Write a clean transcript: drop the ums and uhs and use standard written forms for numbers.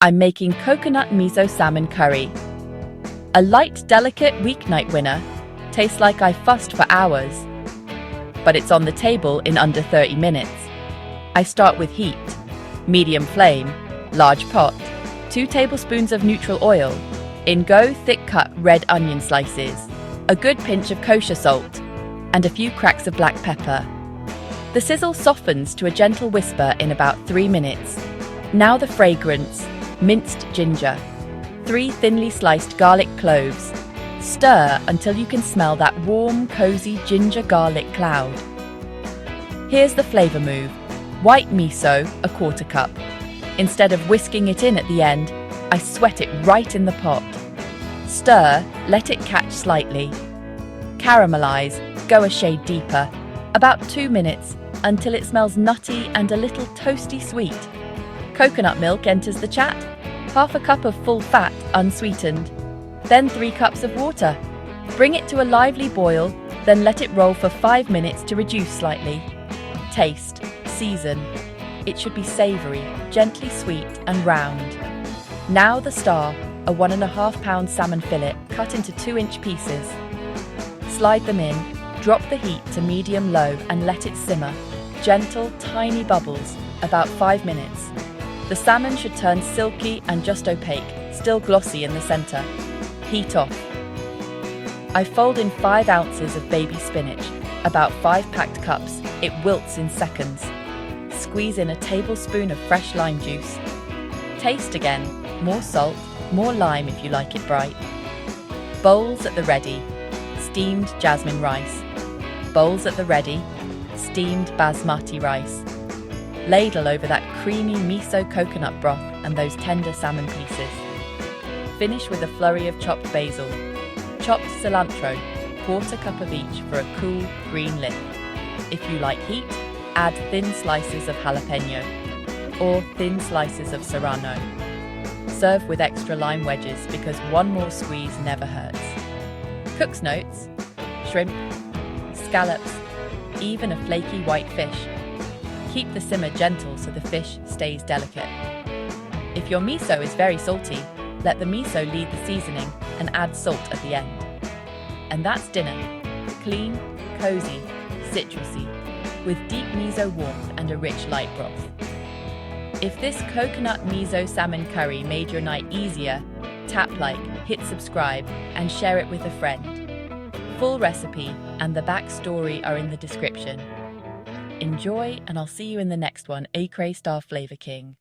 I'm making coconut miso salmon curry. A light, delicate weeknight winner. Tastes like I fussed for hours. But it's on the table in under 30 minutes. I start with heat. Medium flame, large pot, 2 tablespoons of neutral oil. In go thick-cut red onion slices, a good pinch of kosher salt, and a few cracks of black pepper. The sizzle softens to a gentle whisper in about 3 minutes. Now the fragrance. Minced ginger, 3 thinly sliced garlic cloves. Stir until you can smell that warm, cozy ginger garlic cloud. Here's the flavor move. White miso, a 1/4 cup. Instead of whisking it in at the end, I sweat it right in the pot. Stir, let it catch slightly. Caramelize, go a shade deeper, about 2 minutes, until it smells nutty and a little toasty sweet. Coconut milk enters the chat, 1/2 cup of full fat, unsweetened. Then 3 cups of water. Bring it to a lively boil, then let it roll for 5 minutes to reduce slightly. Taste, season. It should be savory, gently sweet and round. Now the star, a 1.5 pound salmon fillet cut into 2-inch pieces. Slide them in, drop the heat to medium-low and let it simmer. Gentle, tiny bubbles, about 5 minutes. The salmon should turn silky and just opaque, still glossy in the center. Heat off. I fold in 5 ounces of baby spinach, about 5 packed cups. It wilts in seconds. Squeeze in a tablespoon of fresh lime juice. Taste again. More salt, more lime if you like it bright. Bowls at the ready. Steamed jasmine rice. Bowls at the ready. Steamed basmati rice. Ladle over that creamy miso coconut broth and those tender salmon pieces. Finish with a flurry of chopped basil. Chopped cilantro, 1/4 cup of each for a cool, green lift. If you like heat, add thin slices of jalapeno or thin slices of serrano. Serve with extra lime wedges because one more squeeze never hurts. Cook's notes: shrimp, scallops, even a flaky white fish. Keep the simmer gentle so the fish stays delicate. If your miso is very salty, let the miso lead the seasoning and add salt at the end. And that's dinner. Clean, cozy, citrusy, with deep miso warmth and a rich light broth. If this coconut miso salmon curry made your night easier, tap like, hit subscribe, and share it with a friend. Full recipe and the backstory are in the description. Enjoy, and I'll see you in the next one. Crave Star Flavor King.